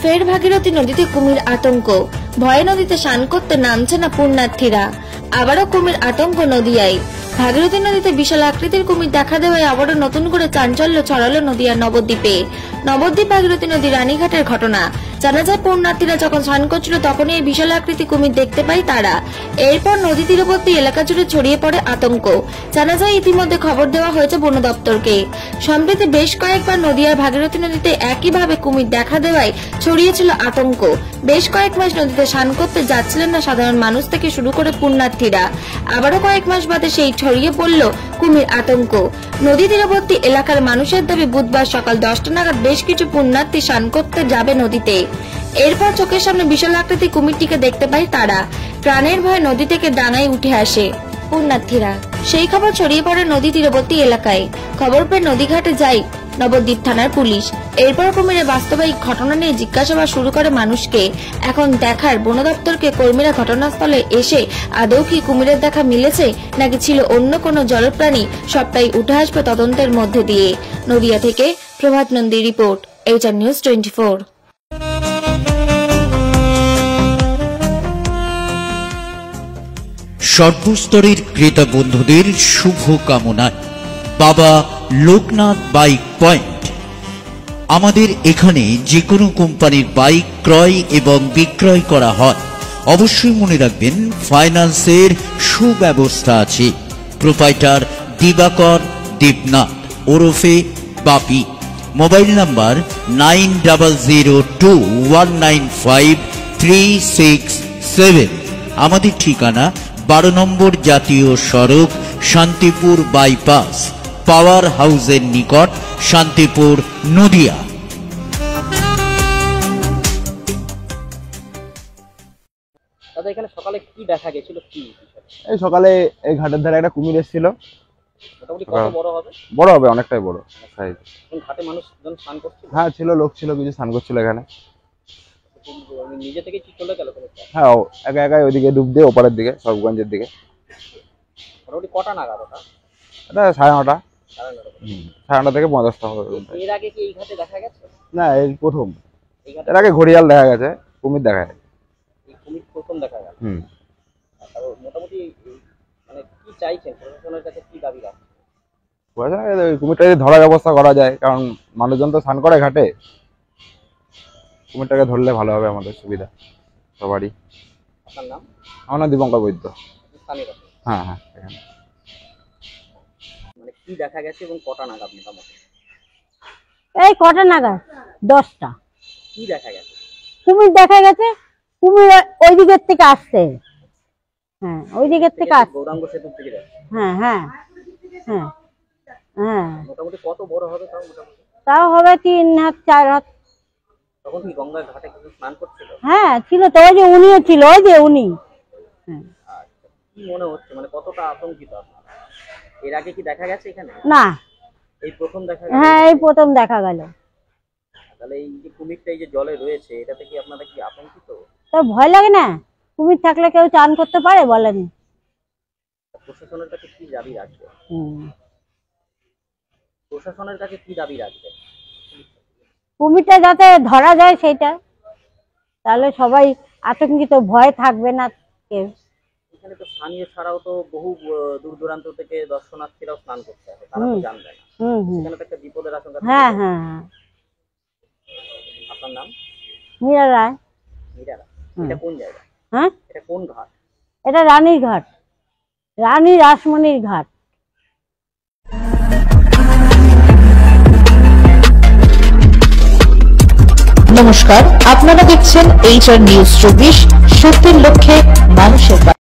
ফের ভাগীরথী নদীতে কুমির আতঙ্ক, ভয়ে নদীতে স্নান করতে নামছে না পুণ্যার্থীরা। আবারও কুমির আতঙ্ক নদিয়ায়। ভাগীরথী নদীতে বিশাল আকৃতির কুমির দেখা দেওয়ায় আবারও নতুন করে চাঞ্চল্য ছড়ালো নদিয়ার নবদ্বীপে। নবদ্বীপ ভাগীরথী নদী রানীঘাটের ঘটনা। জানা যায়, পুণ্যার্থীরা যখন স্নান করছিল তখনই এই বিশাল আকৃতি কুমির দেখতে পায় তারা। এরপর নদী তীরবর্তী এলাকা জুড়ে ছড়িয়ে পড়ে আতঙ্ক। জানা যায়, ইতিমধ্যে খবর দেওয়া হয়েছে বন দপ্তরকে। সম্প্রতি বেশ কয়েকবার নদিয়ার ভাগীরথী নদীতে একইভাবে কুমির দেখা দেওয়ায় ছড়িয়েছিল আতঙ্ক। বেশ কয়েক মাস নদীতে স্নান করতে যাচ্ছিলেন না সাধারণ মানুষ থেকে শুরু করে পুণ্যার্থীরা। আবারও কয়েক মাস বাদে সেই ছড়িয়ে পড়ল কুমির আতঙ্ক। নদী তীরবর্তী এলাকার মানুষের দাবি, বুধবার সকাল 10টা নাগাদ বেশ কিছু পুণ্যার্থী স্নান করতে যাবে নদীতে। এরপর চোখের সামনে বিশাল আকৃতি কুমিরটিকে দেখতে পায় তারা। প্রাণের ভয়ে নদী থেকে ডাঙায় উঠে আসে পুণ্যার্থীরা। সেই খবর ছড়িয়ে পড়ে নদী তীরবর্তী এলাকায়। খবর পেয়ে নদীঘাটে যায় নবদ্বীপ থানার পুলিশ। এরপর কুমিরের বাস্তবিক ঘটনা নিয়ে জিজ্ঞাসাবাদ শুরু করে মানুষকে। এখন দেখার বন দপ্তরকে কর্মীরা ঘটনাস্থলে এসে আদৌ কি কুমিরের দেখা মিলেছে নাকি ছিল অন্য কোনো জলপ্রাণী, সবটাই উঠে আসবে তদন্তের মধ্যে দিয়ে। নদিয়া থেকে প্রভাত নন্দী রিপোর্ট, এইচআর নিউজ 24। সর্বস্তরের ক্রেতা বন্ধুদের শুভ কামনায় বাবা লোকনাথ বাইক পয়েন্ট। আমাদের এখানে যে কোনো কোম্পানির বাইক ক্রয় এবং বিক্রয় করা হয়। অবশ্যই মনে রাখবেন, ফাইন্যান্সের সুব্যবস্থা আছে। প্রোপাইটার দিবাকর দেবনাথ ওরফে বাপি। Mobile number 9002195367। আমাদের ঠিকানা 12 নম্বর জাতীয় সড়ক, শান্তিপুর বাইপাস, পাওয়ার হাউসের নিকট, শান্তিপুর, নদিয়া। দাদা, এখানে সকালে কি দেখা গেছিল? কি এই সকালে এই ঘাটের ধারে একটা কুমির এসেছিল। মোটামুটি কত বড় হবে? বড় হবে, অনেকটাই বড় সাইজ। ঘাটে মানুষজন স্নান করছিল? হ্যাঁ ছিল, লোক ছিল, কিছু স্নান করছিল এখানে। নিজে থেকে কি চলে গেল? হ্যাঁ, একা একাই ওইদিকে ডুব দিয়ে ওপারের দিকে, সবগঞ্জের দিকে। মোটামুটি কটা নাগাদ ওটা? এটা 9:30। 9:30 থেকে 10টা হবে। এর আগে কি এই ঘাটে দেখা গেছে? না, এই প্রথম। এর আগে ঘড়িয়াল দেখা গেছে, কুমির দেখা গেছে। এই কুমির প্রথম দেখা গেল। মোটামুটি মানে কি চাইছেন, প্রশাসনের কাছে কি দাবি রাখছেন? ওই কুমিরটা যদি ধরার ব্যবস্থা করা যায়, কারণ মানুষজন তো স্নান করে ঘাটে। কুমিরটাকে ধরলে ভালো হবে, আমাদের সুবিধা সবারই। আপনার নাম? আমার নাম দীপঙ্কর বৈদ্য। হ্যাঁ হ্যাঁ। মানে কি দেখা গেছে এবং কটা নাগাদ? মোটামুটি এই কটা নাগাদ? 10টা। কি দেখা গেছে? কুমির দেখা গেছে। কুমির ওই দিকের থেকে আসছে। হ্যাঁ, ওই দিকের থেকে আসছে। গৌরাঙ্গ সেতুর দিকে যাচ্ছে। হ্যাঁ হ্যাঁ হ্যাঁ হ্যাঁ। মোটামুটি কত বড় হবে তাও? মোটামুটি তাও হবে 3 হাত 4 হাত। তখন কি গঙ্গার ঘাটে কিছু স্নান করছিল? হ্যাঁ ছিল তো, ওই যে উনিও ছিল, ওই যে উনি। কি মনে হচ্ছে, মানে কতটা আতঙ্কিত আপনারা? এর আগে কি দেখা গেছে এখানে? না, এই প্রথম দেখা গেল। হ্যাঁ, এই প্রথম দেখা গেল। তাহলে এই যে কুমিরটা এই যে জলে রয়েছে, এটাতে কি আপনারা কি আতঙ্কিত? তো ভয় লাগে না? কুমির থাকলে কেউ চান করতে পারে বলেন? প্রশাসনের কাছে কি দাবি রাখবে? প্রশাসনের কাছে কি দাবি রাখবে? কুমিরটা যাতে ধরা যায় সেটা, তাহলে সবাই আতঙ্কিত, ভয় থাকবে না কেউ। এখানে তো স্থানীয় ছাড়াও তো বহু দূর দূরান্ত থেকে দর্শনার্থীরাও স্নান করতে আসে, তারা তো জানবে না। এখানে তো একটা বিপদের আশঙ্কা। হ্যাঁ হ্যাঁ হ্যাঁ। আপনার নাম? মীরা রায়। মীরা রায়। এটা কোন জায়গা? হ্যাঁ, এটা কোন ঘাট? এটা রানীর ঘাট, রানী রাসমণির ঘাট। নমস্কার, আপনারা দেখছেন এইচআর নিউজ 24, সত্যের লক্ষ্যে মানুষের।